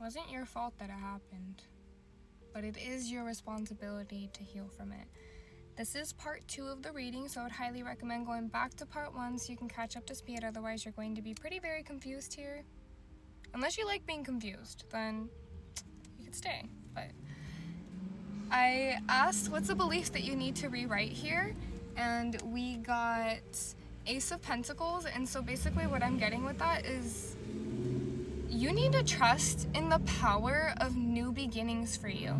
wasn't your fault that it happened, but it is your responsibility to heal from it. This is part 2 of the reading, so I would highly recommend going back to part 1 so you can catch up to speed. Otherwise, you're going to be very confused here. Unless you like being confused, then you could stay. But I asked, what's a belief that you need to rewrite here? And we got Ace of Pentacles. And so basically what I'm getting with that is you need to trust in the power of new beginnings for you.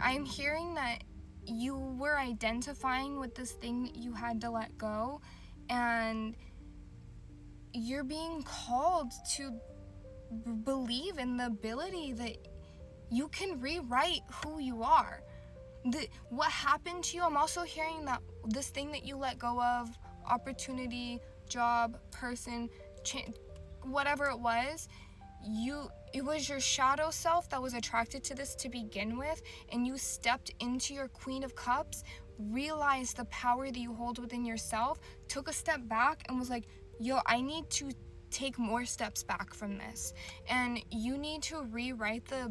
I'm hearing that you were identifying with this thing that you had to let go, and you're being called to believe in the ability that you can rewrite who you are. What happened to you, I'm also hearing that this thing that you let go of, opportunity, job, person, whatever it was your shadow self that was attracted to this to begin with, and you stepped into your Queen of Cups, realized the power that you hold within yourself, took a step back and was like, yo, I need to take more steps back from this. And you need to rewrite the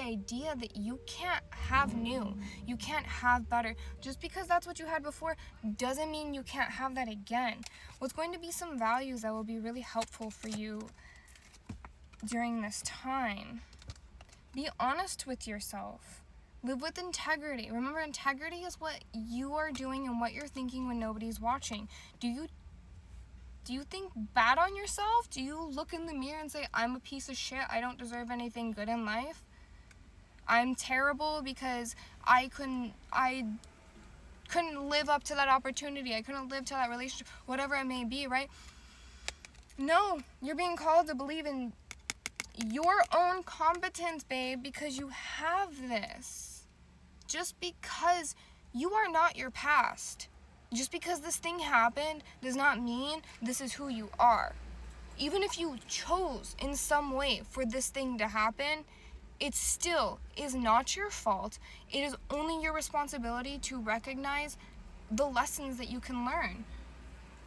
idea that you can't have new, you can't have better. Just because that's what you had before doesn't mean you can't have that again. What's going to be some values that will be really helpful for you during this time? Be honest with yourself. Live with integrity. Remember, integrity is what you are doing and what you're thinking when nobody's watching. Do you think bad on yourself? Do you look in the mirror and say, I'm a piece of shit, I don't deserve anything good in life? I'm terrible because I couldn't live up to that opportunity, I couldn't live to that relationship, whatever it may be, right? No, you're being called to believe in your own competence, babe, because you have this. Just because you are not your past. Just because this thing happened does not mean this is who you are. Even if you chose in some way for this thing to happen, it still is not your fault. It is only your responsibility to recognize the lessons that you can learn.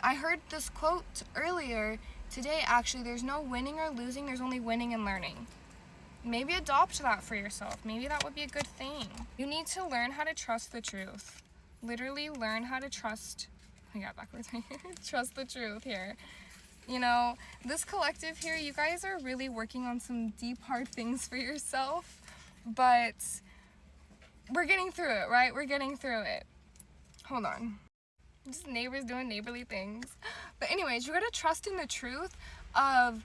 I heard this quote earlier today, actually, there's no winning or losing, there's only winning and learning. Maybe adopt that for yourself. Maybe that would be a good thing. You need to learn how to trust the truth. Literally learn how to trust, I got backwards, trust the truth here. You know, this collective here, you guys are really working on some deep, hard things for yourself, but we're getting through it, right? We're getting through it. Hold on. Just neighbors doing neighborly things. But anyways, you gotta trust in the truth of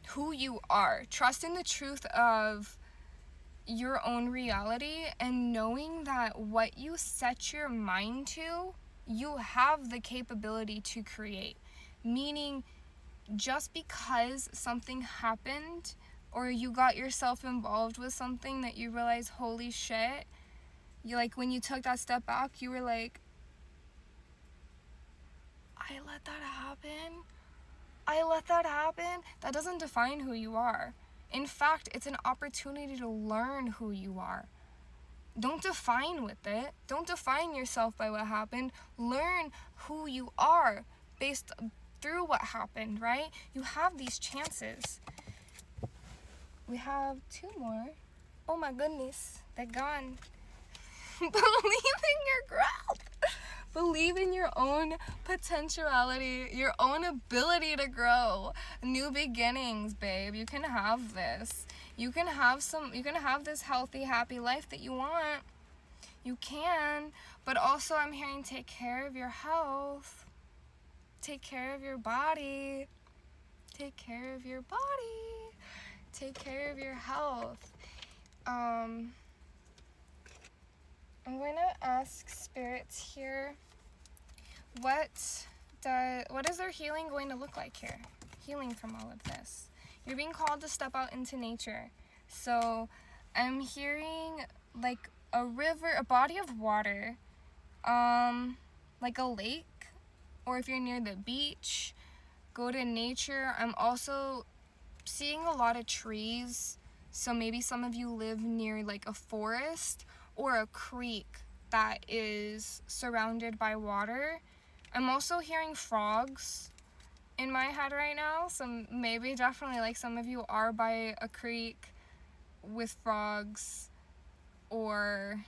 who you are. Trust in the truth of your own reality, and knowing that what you set your mind to, you have the capability to create. Meaning, just because something happened or you got yourself involved with something that you realize, holy shit, you like when you took that step back, you were like, I let that happen. That doesn't define who you are. In fact, it's an opportunity to learn who you are. Don't define with it. Don't define yourself by what happened. Learn who you are based through what happened, right? You have these chances. We have 2 more. Oh my goodness, they're gone. Believe in your growth. Believe in your own potentiality, your own ability to grow. New beginnings, babe. You can have this. You can have this healthy, happy life that you want. You can, but also I'm hearing take care of your health. Take care of your body. Take care of your body. Take care of your health. I'm going to ask spirits here, what is their healing going to look like here? Healing from all of this. You're being called to step out into nature. So I'm hearing like a river, a body of water, like a lake, or if you're near the beach, go to nature. I'm also seeing a lot of trees. So maybe some of you live near like a forest or a creek that is surrounded by water. I'm also hearing frogs. in my head right now. So maybe definitely like some of you are by a creek with frogs, or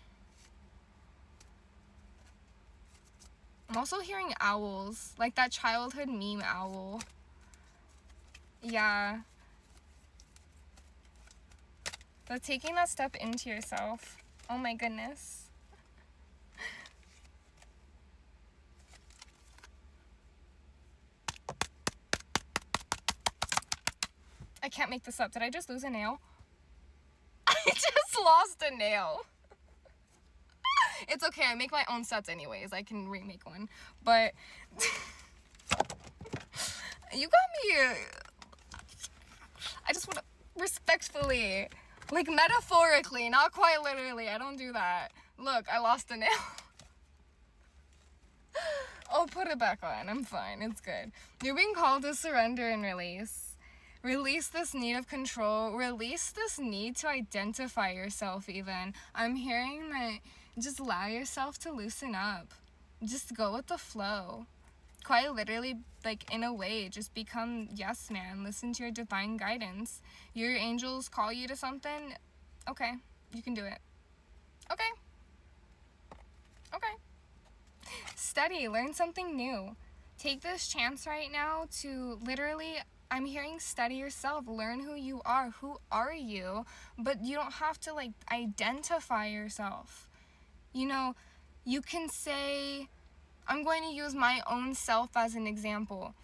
I'm also hearing owls, like that childhood meme owl. Yeah. But taking that step into yourself. Oh my goodness. I can't make this up. Did I just lose a nail? I just lost a nail. It's okay. I make my own sets anyways. I can remake one. But you got me. I just want to respectfully, like metaphorically, not quite literally. I don't do that. Look, I lost a nail. I'll put it back on. I'm fine. It's good. You're being called to surrender and release. Release this need of control. Release this need to identify yourself even. I'm hearing that just allow yourself to loosen up. Just go with the flow. Quite literally, like in a way, just become yes man. Listen to your divine guidance. Your angels call you to something. Okay, you can do it. Okay. Okay. Study, learn something new. Take this chance right now to literally, I'm hearing study yourself, learn who you are. Who are you? But you don't have to like identify yourself. You know, you can say, I'm going to use my own self as an example.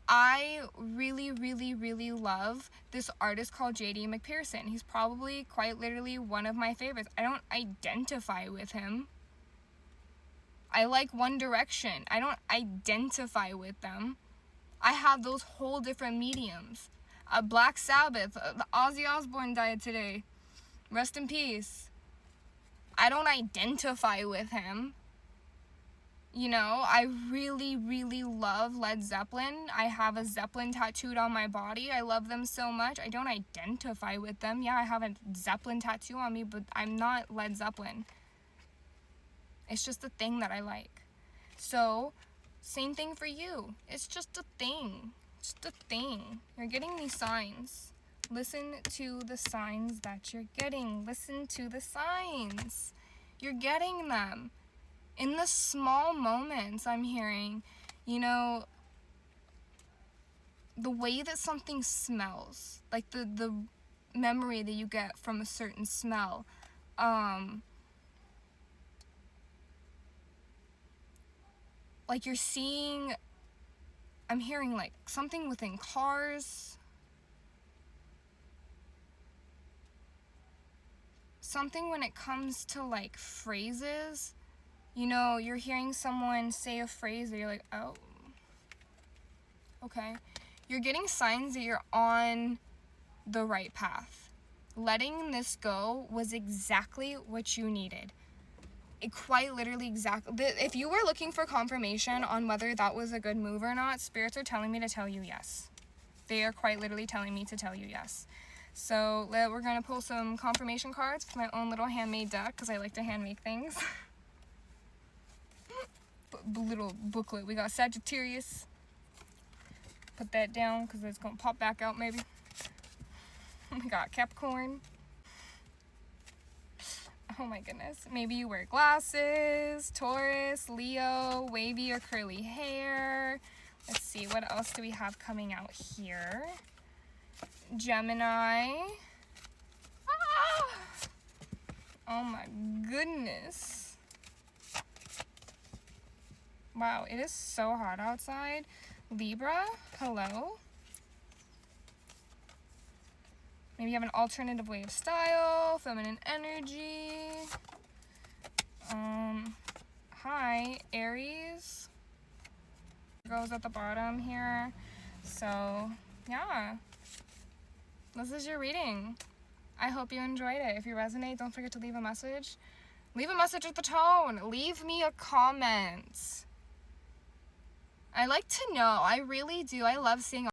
I really, really, really love this artist called J.D. McPherson. He's probably quite literally one of my favorites. I don't identify with him. I like One Direction. I don't identify with them. I have those whole different mediums. Black Sabbath. Ozzy Osbourne died today. Rest in peace. I don't identify with him. You know, I really, really love Led Zeppelin. I have a Zeppelin tattooed on my body. I love them so much. I don't identify with them. Yeah, I have a Zeppelin tattoo on me, but I'm not Led Zeppelin. It's just a thing that I like. So, same thing for you. It's just a thing. Just a thing. You're getting these signs. Listen to the signs that you're getting. Listen to the signs. You're getting them. In the small moments, I'm hearing, you know, the way that something smells, like the memory that you get from a certain smell, like you're seeing, I'm hearing like something within cars, something when it comes to like phrases. You know, you're hearing someone say a phrase that you're like, oh, okay. You're getting signs that you're on the right path. Letting this go was exactly what you needed. It quite literally exactly. If you were looking for confirmation on whether that was a good move or not, spirits are telling me to tell you yes. They are quite literally telling me to tell you yes. So we're going to pull some confirmation cards with my own little handmade deck because I like to hand make things. Little booklet. We got Sagittarius. Put that down because it's gonna pop back out maybe. We got Capricorn. Oh my goodness. Maybe you wear glasses. Taurus, Leo, wavy or curly hair. Let's see, what else do we have coming out here? Gemini. Ah! Oh my goodness. Wow, it is so hot outside. Libra, hello. Maybe you have an alternative way of style, feminine energy. Hi, Aries. Goes at the bottom here. So, yeah. This is your reading. I hope you enjoyed it. If you resonate, don't forget to leave a message. Leave a message with the tone. Leave me a comment. I like to know. I really do. I love seeing